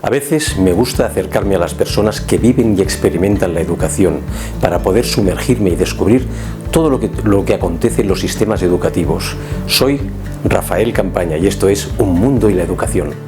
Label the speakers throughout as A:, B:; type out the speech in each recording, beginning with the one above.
A: A veces me gusta acercarme a las personas que viven y experimentan la educación para poder sumergirme y descubrir todo lo que acontece en los sistemas educativos. Soy Rafael Campaña y esto es Un Mundo y la Educación.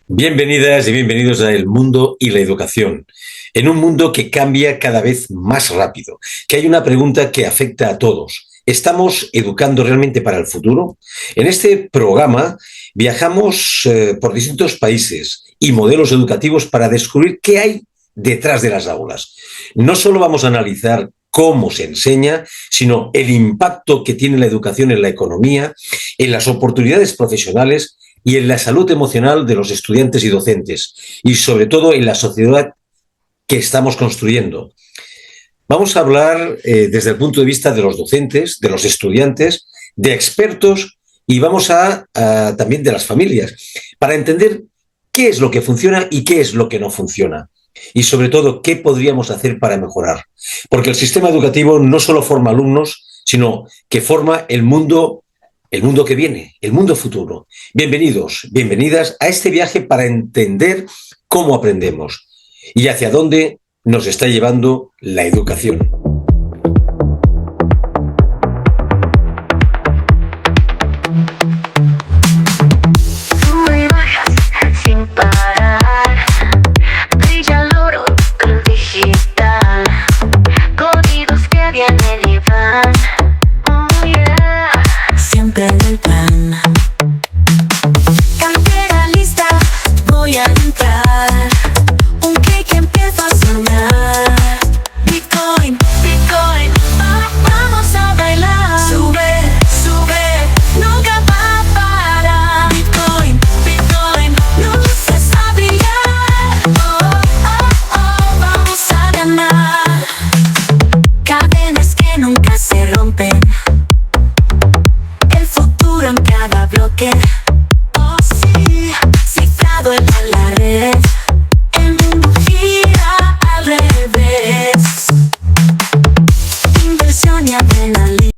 A: Bienvenidas y bienvenidos a El Mundo y la Educación. En un mundo que cambia cada vez más rápido, que hay una pregunta que afecta a todos. ¿Estamos educando realmente para el futuro? En este programa viajamos por distintos países y modelos educativos para descubrir qué hay detrás de las aulas. No solo vamos a analizar cómo se enseña, sino el impacto que tiene la educación en la economía, en las oportunidades profesionales y en la salud emocional de los estudiantes y docentes, y sobre todo en la sociedad que estamos construyendo. Vamos a hablar desde el punto de vista de los docentes, de los estudiantes, de expertos y vamos a también de las familias, para entender qué es lo que funciona y qué es lo que no funciona. Y sobre todo, qué podríamos hacer para mejorar. Porque el sistema educativo no solo forma alumnos, sino que forma el mundo que viene, el mundo futuro. Bienvenidos, bienvenidas a este viaje para entender cómo aprendemos y hacia dónde nos está llevando la educación.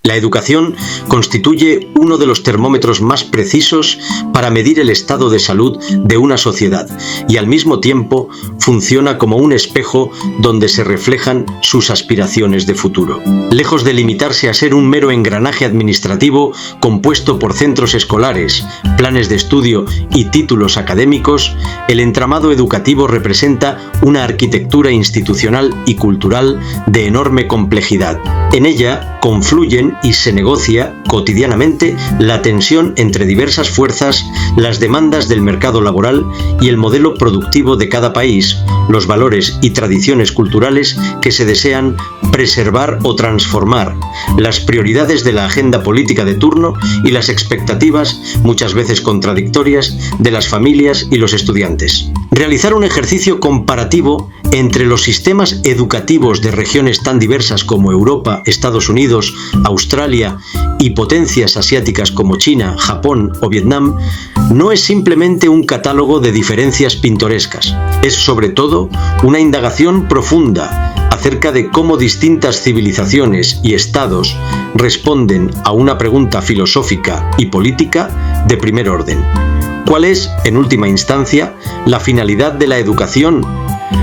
A: La educación constituye uno de los termómetros más precisos para medir el estado de salud de una sociedad y al mismo tiempo funciona como un espejo donde se reflejan sus aspiraciones de futuro. Lejos de limitarse a ser un mero engranaje administrativo compuesto por centros escolares, planes de estudio y títulos académicos, el entramado educativo representa una arquitectura institucional y cultural de enorme complejidad. En ella confluyen y se negocia cotidianamente la tensión entre diversas fuerzas, las demandas del mercado laboral y el modelo productivo de cada país, los valores y tradiciones culturales que se desean preservar o transformar, las prioridades de la agenda política de turno y las expectativas, muchas veces contradictorias, de las familias y los estudiantes. Realizar un ejercicio comparativo entre los sistemas educativos de regiones tan diversas como Europa, Estados Unidos, Australia y potencias asiáticas como China, Japón o Vietnam no es simplemente un catálogo de diferencias pintorescas, es sobre todo una indagación profunda acerca de cómo distintas civilizaciones y estados responden a una pregunta filosófica y política de primer orden. ¿Cuál es, en última instancia, la finalidad de la educación?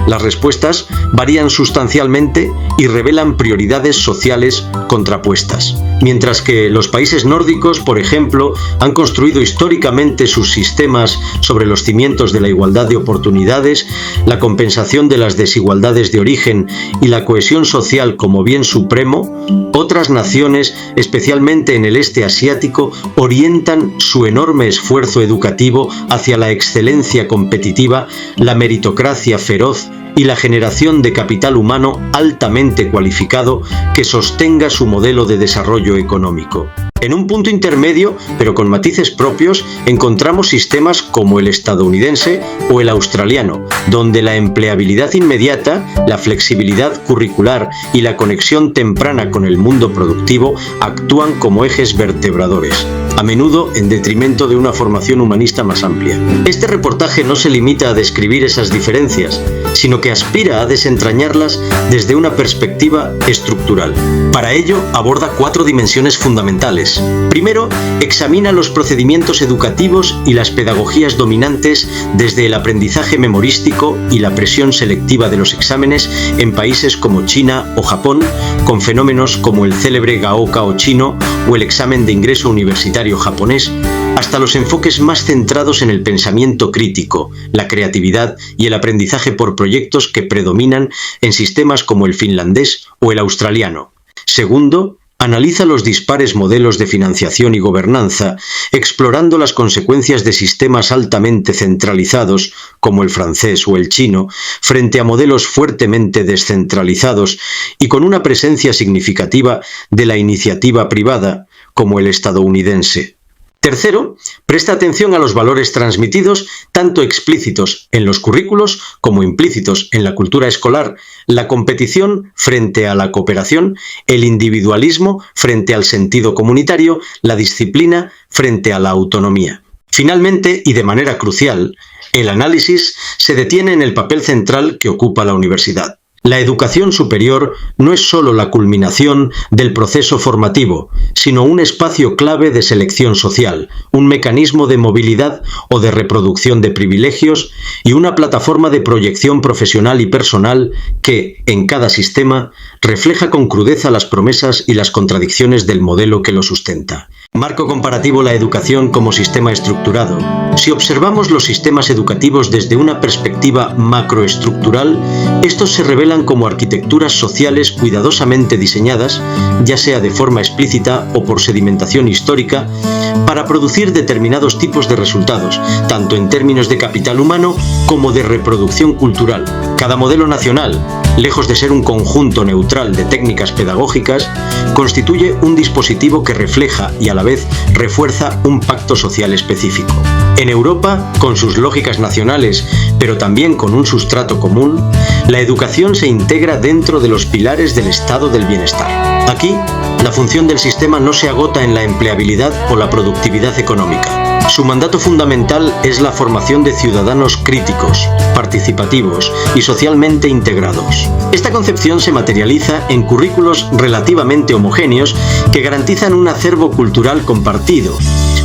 A: Las respuestas varían sustancialmente y revelan prioridades sociales contrapuestas. Mientras que los países nórdicos, por ejemplo, han construido históricamente sus sistemas sobre los cimientos de la igualdad de oportunidades, la compensación de las desigualdades de origen y la cohesión social como bien supremo, otras naciones, especialmente en el este asiático, orientan su enorme esfuerzo educativo hacia la excelencia competitiva, la meritocracia feroz y la generación de capital humano altamente cualificado que sostenga su modelo de desarrollo económico. En un punto intermedio, pero con matices propios, encontramos sistemas como el estadounidense o el australiano, donde la empleabilidad inmediata, la flexibilidad curricular y la conexión temprana con el mundo productivo actúan como ejes vertebradores, a menudo en detrimento de una formación humanista más amplia. Este reportaje no se limita a describir esas diferencias, sino que aspira a desentrañarlas desde una perspectiva estructural. Para ello, aborda 4 dimensiones fundamentales. Primero, examina los procedimientos educativos y las pedagogías dominantes desde el aprendizaje memorístico y la presión selectiva de los exámenes en países como China o Japón, con fenómenos como el célebre Gaokao chino o el examen de ingreso universitario japonés, hasta los enfoques más centrados en el pensamiento crítico, la creatividad y el aprendizaje por proyectos que predominan en sistemas como el finlandés o el australiano. Segundo, analiza los dispares modelos de financiación y gobernanza, explorando las consecuencias de sistemas altamente centralizados, como el francés o el chino, frente a modelos fuertemente descentralizados y con una presencia significativa de la iniciativa privada, como el estadounidense. Tercero, presta atención a los valores transmitidos, tanto explícitos en los currículos como implícitos en la cultura escolar, la competición frente a la cooperación, el individualismo frente al sentido comunitario, la disciplina frente a la autonomía. Finalmente, y de manera crucial, el análisis se detiene en el papel central que ocupa la universidad. La educación superior no es solo la culminación del proceso formativo, sino un espacio clave de selección social, un mecanismo de movilidad o de reproducción de privilegios y una plataforma de proyección profesional y personal que, en cada sistema, refleja con crudeza las promesas y las contradicciones del modelo que lo sustenta. Marco comparativo: la educación como sistema estructurado. Si observamos los sistemas educativos desde una perspectiva macroestructural, estos se revelan como arquitecturas sociales cuidadosamente diseñadas, ya sea de forma explícita o por sedimentación histórica, para producir determinados tipos de resultados, tanto en términos de capital humano como de reproducción cultural. Cada modelo nacional, lejos de ser un conjunto neutral de técnicas pedagógicas, constituye un dispositivo que refleja y a la vez refuerza un pacto social específico. En Europa, con sus lógicas nacionales, pero también con un sustrato común, la educación se integra dentro de los pilares del estado del bienestar. Aquí, la función del sistema no se agota en la empleabilidad o la productividad económica. Su mandato fundamental es la formación de ciudadanos críticos, participativos y socialmente integrados. Esta concepción se materializa en currículos relativamente homogéneos que garantizan un acervo cultural compartido,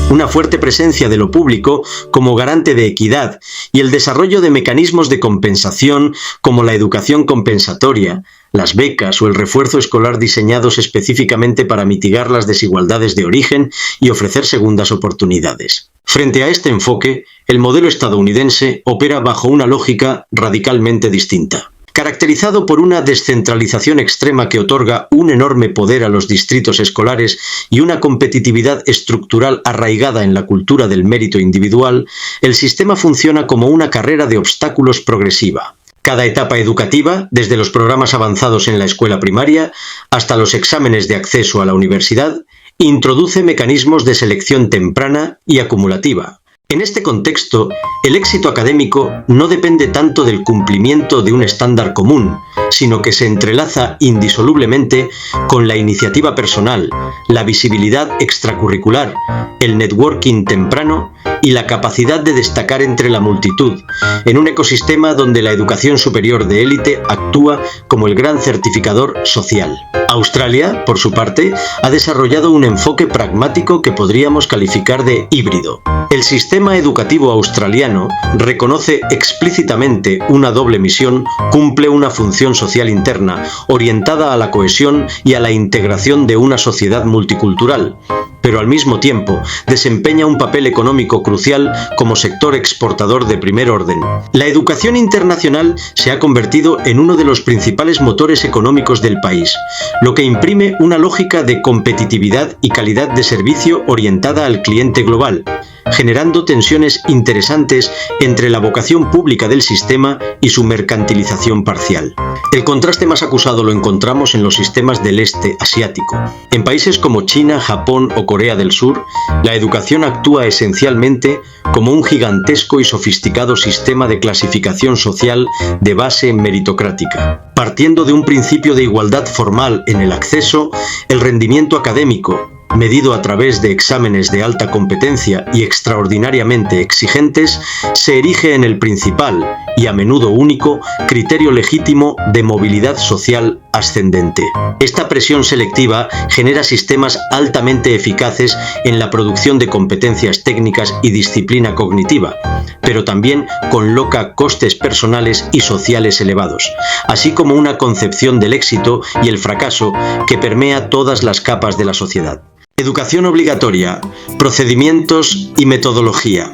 A: una fuerte presencia de lo público como garante de equidad y el desarrollo de mecanismos de compensación como la educación compensatoria, las becas o el refuerzo escolar diseñados específicamente para mitigar las desigualdades de origen y ofrecer segundas oportunidades. Frente a este enfoque, el modelo estadounidense opera bajo una lógica radicalmente distinta. Caracterizado por una descentralización extrema que otorga un enorme poder a los distritos escolares y una competitividad estructural arraigada en la cultura del mérito individual, el sistema funciona como una carrera de obstáculos progresiva. Cada etapa educativa, desde los programas avanzados en la escuela primaria hasta los exámenes de acceso a la universidad, introduce mecanismos de selección temprana y acumulativa. En este contexto, el éxito académico no depende tanto del cumplimiento de un estándar común, sino que se entrelaza indisolublemente con la iniciativa personal, la visibilidad extracurricular, el networking temprano y la capacidad de destacar entre la multitud, en un ecosistema donde la educación superior de élite actúa como el gran certificador social. Australia, por su parte, ha desarrollado un enfoque pragmático que podríamos calificar de híbrido. El sistema educativo australiano reconoce explícitamente una doble misión, cumple una función social interna, orientada a la cohesión y a la integración de una sociedad multicultural, pero al mismo tiempo desempeña un papel económico crucial como sector exportador de primer orden. La educación internacional se ha convertido en uno de los principales motores económicos del país, lo que imprime una lógica de competitividad y calidad de servicio orientada al cliente global, generando tensiones interesantes entre la vocación pública del sistema y su mercantilización parcial. El contraste más acusado lo encontramos en los sistemas del este asiático. En países como China, Japón o Corea del Sur, la educación actúa esencialmente como un gigantesco y sofisticado sistema de clasificación social de base meritocrática. Partiendo de un principio de igualdad formal en el acceso, el rendimiento académico, medido a través de exámenes de alta competencia y extraordinariamente exigentes, se erige en el principal y a menudo único criterio legítimo de movilidad social ascendente. Esta presión selectiva genera sistemas altamente eficaces en la producción de competencias técnicas y disciplina cognitiva, pero también conloca costes personales y sociales elevados, así como una concepción del éxito y el fracaso que permea todas las capas de la sociedad. Educación obligatoria, procedimientos y metodología.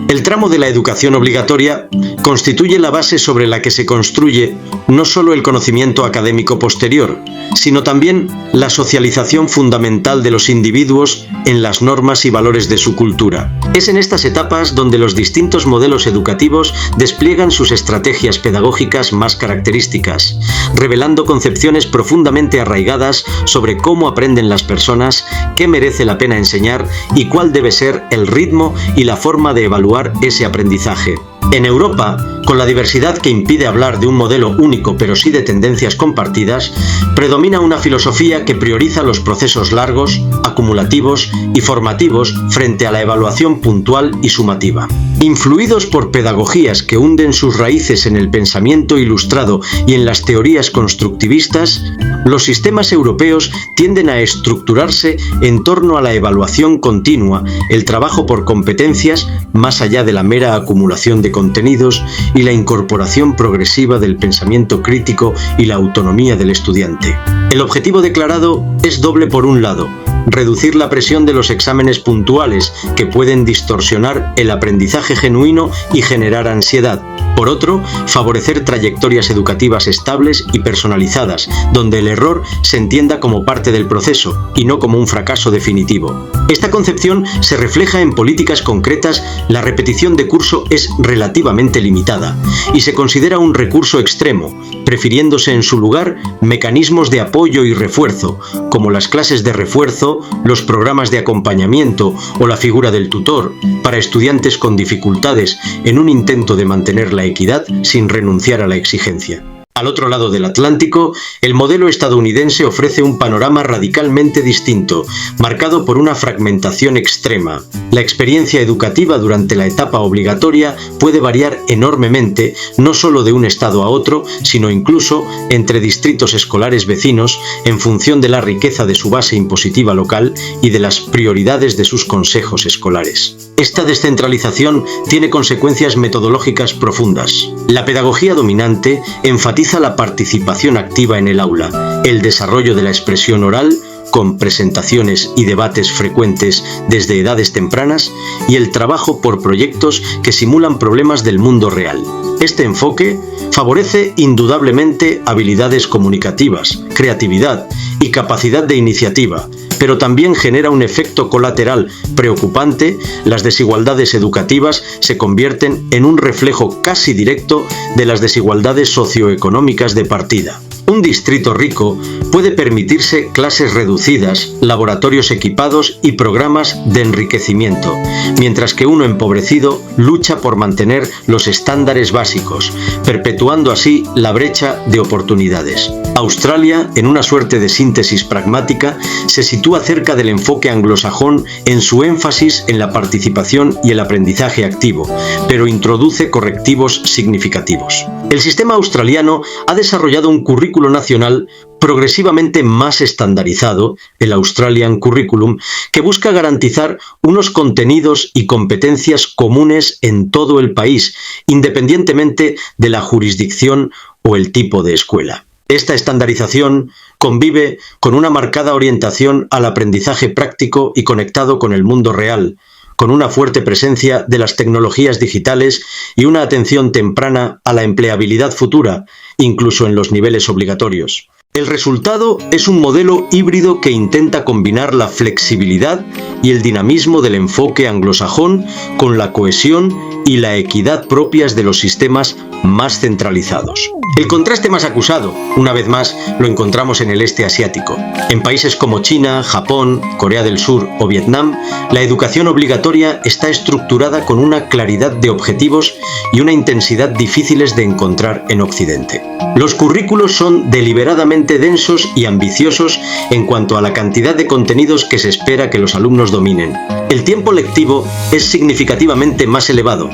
A: El tramo de la educación obligatoria constituye la base sobre la que se construye no solo el conocimiento académico posterior, sino también la socialización fundamental de los individuos en las normas y valores de su cultura. Es en estas etapas donde los distintos modelos educativos despliegan sus estrategias pedagógicas más características, revelando concepciones profundamente arraigadas sobre cómo aprenden las personas, qué merece la pena enseñar y cuál debe ser el ritmo y la forma de evaluar ese aprendizaje. En Europa, con la diversidad que impide hablar de un modelo único pero sí de tendencias compartidas, predomina una filosofía que prioriza los procesos largos, acumulativos y formativos frente a la evaluación puntual y sumativa. Influidos por pedagogías que hunden sus raíces en el pensamiento ilustrado y en las teorías constructivistas, los sistemas europeos tienden a estructurarse en torno a la evaluación continua, el trabajo por competencias más allá de la mera acumulación de contenidos y la incorporación progresiva del pensamiento crítico y la autonomía del estudiante. El objetivo declarado es doble por un lado: reducir la presión de los exámenes puntuales que pueden distorsionar el aprendizaje genuino y generar ansiedad. Por otro, favorecer trayectorias educativas estables y personalizadas, donde el error se entienda como parte del proceso y no como un fracaso definitivo. Esta concepción se refleja en políticas concretas. La repetición de curso es relativamente limitada y se considera un recurso extremo, prefiriéndose en su lugar mecanismos de apoyo y refuerzo, como las clases de refuerzo, los programas de acompañamiento o la figura del tutor, para estudiantes con dificultades, en un intento de mantener la equidad sin renunciar a la exigencia. Al otro lado del Atlántico, el modelo estadounidense ofrece un panorama radicalmente distinto, marcado por una fragmentación extrema. La experiencia educativa durante la etapa obligatoria puede variar enormemente, no solo de un estado a otro, sino incluso entre distritos escolares vecinos, en función de la riqueza de su base impositiva local y de las prioridades de sus consejos escolares. Esta descentralización tiene consecuencias metodológicas profundas. La pedagogía dominante enfatiza la participación activa en el aula, el desarrollo de la expresión oral, con presentaciones y debates frecuentes desde edades tempranas, y el trabajo por proyectos que simulan problemas del mundo real. Este enfoque favorece indudablemente habilidades comunicativas, creatividad y capacidad de iniciativa, pero también genera un efecto colateral preocupante. Las desigualdades educativas se convierten en un reflejo casi directo de las desigualdades socioeconómicas de partida. Un distrito rico puede permitirse clases reducidas, laboratorios equipados y programas de enriquecimiento, mientras que uno empobrecido lucha por mantener los estándares básicos, perpetuando así la brecha de oportunidades. Australia, en una suerte de síntesis pragmática, se sitúa cerca del enfoque anglosajón en su énfasis en la participación y el aprendizaje activo, pero introduce correctivos significativos. El sistema australiano ha desarrollado un currículo nacional progresivamente más estandarizado, el Australian Curriculum, que busca garantizar unos contenidos y competencias comunes en todo el país, independientemente de la jurisdicción o el tipo de escuela. Esta estandarización convive con una marcada orientación al aprendizaje práctico y conectado con el mundo real, con una fuerte presencia de las tecnologías digitales y una atención temprana a la empleabilidad futura, incluso en los niveles obligatorios. El resultado es un modelo híbrido que intenta combinar la flexibilidad y el dinamismo del enfoque anglosajón con la cohesión y la equidad propias de los sistemas más centralizados. El contraste más acusado, una vez más, lo encontramos en el este asiático. En países como China, Japón, Corea del Sur o Vietnam, la educación obligatoria está estructurada con una claridad de objetivos y una intensidad difíciles de encontrar en Occidente. Los currículos son deliberadamente densos y ambiciosos en cuanto a la cantidad de contenidos que se espera que los alumnos dominen. El tiempo lectivo es significativamente más elevado,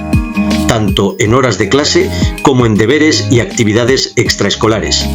A: tanto en horas de clase como en deberes y actividades extraescolares.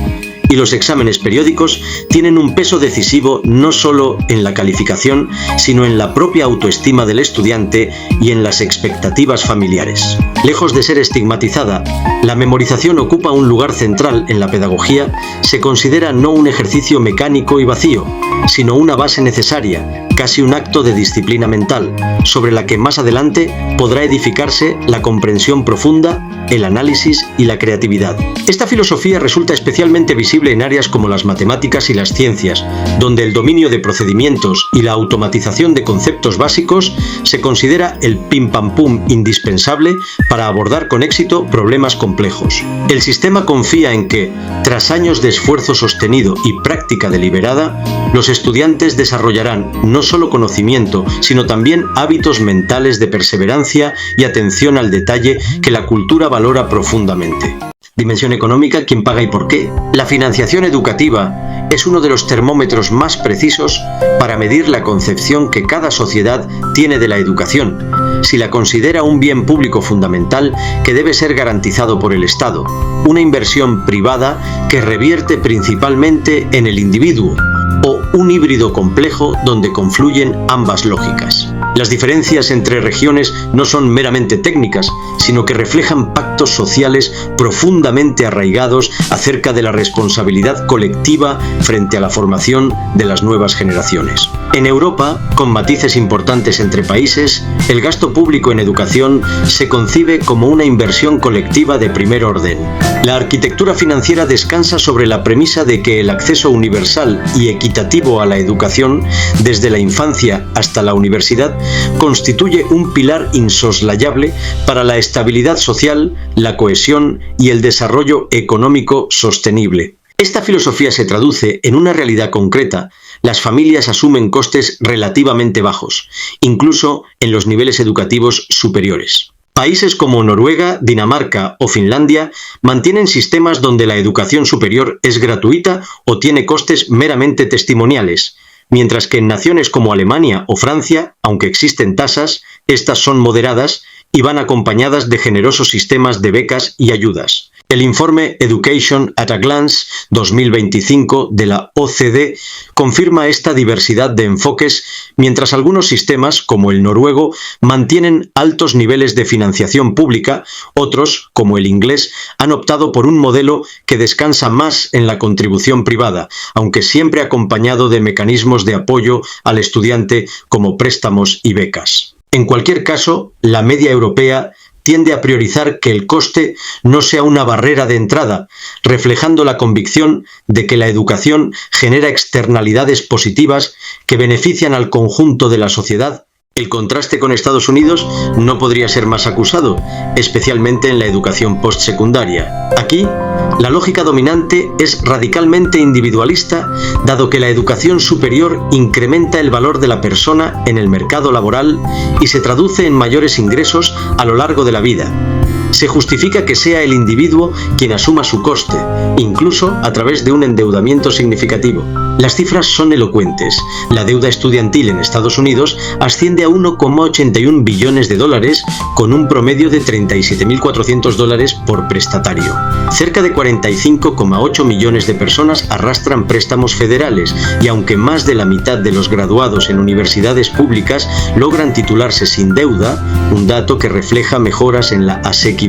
A: Y los exámenes periódicos tienen un peso decisivo no solo en la calificación, sino en la propia autoestima del estudiante y en las expectativas familiares. Lejos de ser estigmatizada, la memorización ocupa un lugar central en la pedagogía. Se considera no un ejercicio mecánico y vacío, sino una base necesaria, casi un acto de disciplina mental, sobre la que más adelante podrá edificarse la comprensión profunda, el análisis y la creatividad. Esta filosofía resulta especialmente visible en áreas como las matemáticas y las ciencias, donde el dominio de procedimientos y la automatización de conceptos básicos se considera el pim pam pum indispensable para abordar con éxito problemas complejos. El sistema confía en que, tras años de esfuerzo sostenido y práctica deliberada, los estudiantes desarrollarán no solo conocimiento, sino también hábitos mentales de perseverancia y atención al detalle que la cultura valora profundamente. Dimensión económica, ¿quién paga y por qué? La financiación educativa es uno de los termómetros más precisos para medir la concepción que cada sociedad tiene de la educación, si la considera un bien público fundamental que debe ser garantizado por el Estado, una inversión privada que revierte principalmente en el individuo, o un híbrido complejo donde confluyen ambas lógicas. Las diferencias entre regiones no son meramente técnicas, sino que reflejan pactos sociales profundamente arraigados acerca de la responsabilidad colectiva frente a la formación de las nuevas generaciones. En Europa, con matices importantes entre países, el gasto público en educación se concibe como una inversión colectiva de primer orden. La arquitectura financiera descansa sobre la premisa de que el acceso universal y equitativo a la educación, desde la infancia hasta la universidad, constituye un pilar insoslayable para la estabilidad social, la cohesión y el desarrollo económico sostenible. Esta filosofía se traduce en una realidad concreta. Las familias asumen costes relativamente bajos, incluso en los niveles educativos superiores. Países como Noruega, Dinamarca o Finlandia mantienen sistemas donde la educación superior es gratuita o tiene costes meramente testimoniales, mientras que en naciones como Alemania o Francia, aunque existen tasas, estas son moderadas y van acompañadas de generosos sistemas de becas y ayudas. El informe Education at a Glance 2025 de la OCDE confirma esta diversidad de enfoques, mientras algunos sistemas, como el noruego, mantienen altos niveles de financiación pública. Otros, como el inglés, han optado por un modelo que descansa más en la contribución privada, aunque siempre acompañado de mecanismos de apoyo al estudiante como préstamos y becas. En cualquier caso, la media europea tiende a priorizar que el coste no sea una barrera de entrada, reflejando la convicción de que la educación genera externalidades positivas que benefician al conjunto de la sociedad. El contraste con Estados Unidos no podría ser más acusado, especialmente en la educación postsecundaria. Aquí, la lógica dominante es radicalmente individualista, dado que la educación superior incrementa el valor de la persona en el mercado laboral y se traduce en mayores ingresos a lo largo de la vida. Se justifica que sea el individuo quien asuma su coste, incluso a través de un endeudamiento significativo. Las cifras son elocuentes. La deuda estudiantil en Estados Unidos asciende a 1,81 billones de dólares, con un promedio de $37.400 por prestatario. Cerca de 45,8 millones de personas arrastran préstamos federales, y aunque más de la mitad de los graduados en universidades públicas logran titularse sin deuda, un dato que refleja mejoras en la asequibilidad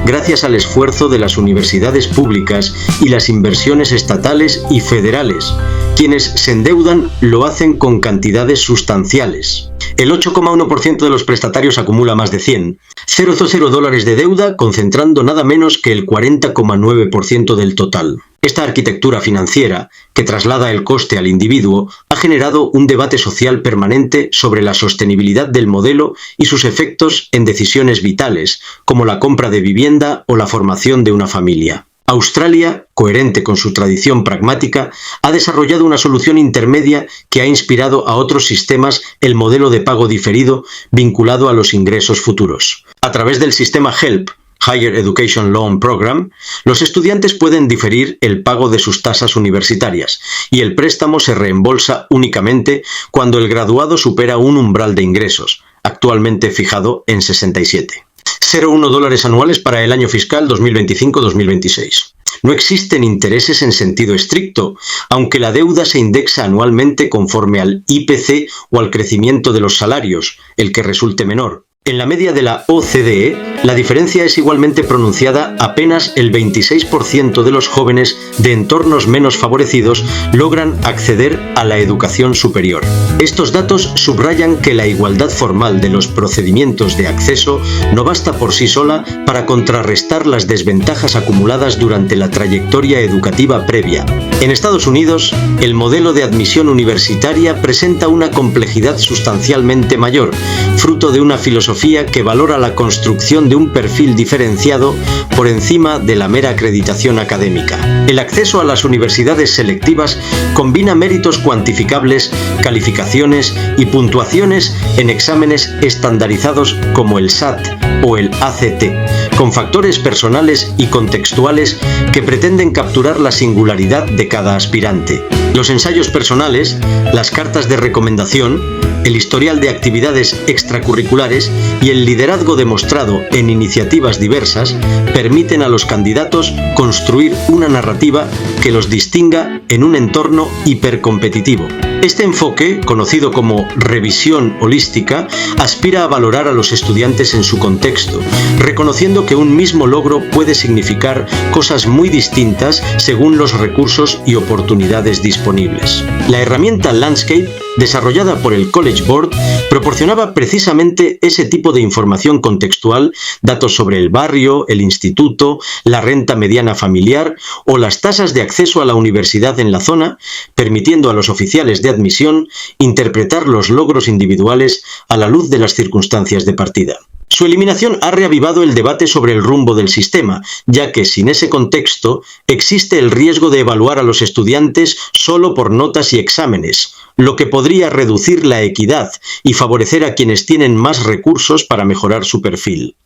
A: gracias al esfuerzo de las universidades públicas y las inversiones estatales y federales. Quienes se endeudan lo hacen con cantidades sustanciales. El 8,1% de los prestatarios acumula más de 100. $0,00 de deuda, concentrando nada menos que el 40,9% del total. Esta arquitectura financiera, que traslada el coste al individuo, ha generado un debate social permanente sobre la sostenibilidad del modelo y sus efectos en decisiones vitales, como la compra de vivienda o la formación de una familia. Australia, coherente con su tradición pragmática, ha desarrollado una solución intermedia que ha inspirado a otros sistemas el modelo de pago diferido vinculado a los ingresos futuros. A través del sistema HELP, Higher Education Loan Program, los estudiantes pueden diferir el pago de sus tasas universitarias y el préstamo se reembolsa únicamente cuando el graduado supera un umbral de ingresos, actualmente fijado en 67. $0,1 anuales para el año fiscal 2025-2026. No existen intereses en sentido estricto, aunque la deuda se indexa anualmente conforme al IPC o al crecimiento de los salarios, el que resulte menor. En la media de la OCDE, la diferencia es igualmente pronunciada. Apenas el 26% de los jóvenes de entornos menos favorecidos logran acceder a la educación superior. Estos datos subrayan que la igualdad formal de los procedimientos de acceso no basta por sí sola para contrarrestar las desventajas acumuladas durante la trayectoria educativa previa. En Estados Unidos, el modelo de admisión universitaria presenta una complejidad sustancialmente mayor, fruto de una filosofía que valora la construcción de un perfil diferenciado por encima de la mera acreditación académica. El acceso a las universidades selectivas combina méritos cuantificables, calificaciones y puntuaciones en exámenes estandarizados como el SAT o el ACT, con factores personales y contextuales que pretenden capturar la singularidad de cada aspirante. Los ensayos personales, las cartas de recomendación, el historial de actividades extracurriculares y el liderazgo demostrado en iniciativas diversas permiten a los candidatos construir una narrativa que los distinga en un entorno hipercompetitivo. Este enfoque, conocido como revisión holística, aspira a valorar a los estudiantes en su contexto, reconociendo que un mismo logro puede significar cosas muy distintas según los recursos y oportunidades disponibles. La herramienta Landscape, desarrollada por el College Board, proporcionaba precisamente ese tipo de información contextual, datos sobre el barrio, el instituto, la renta mediana familiar o las tasas de acceso a la universidad en la zona, permitiendo a los oficiales de admisión interpretar los logros individuales a la luz de las circunstancias de partida. Su eliminación ha reavivado el debate sobre el rumbo del sistema, ya que sin ese contexto existe el riesgo de evaluar a los estudiantes solo por notas y exámenes, lo que podría reducir la equidad y favorecer a quienes tienen más recursos para mejorar su perfil.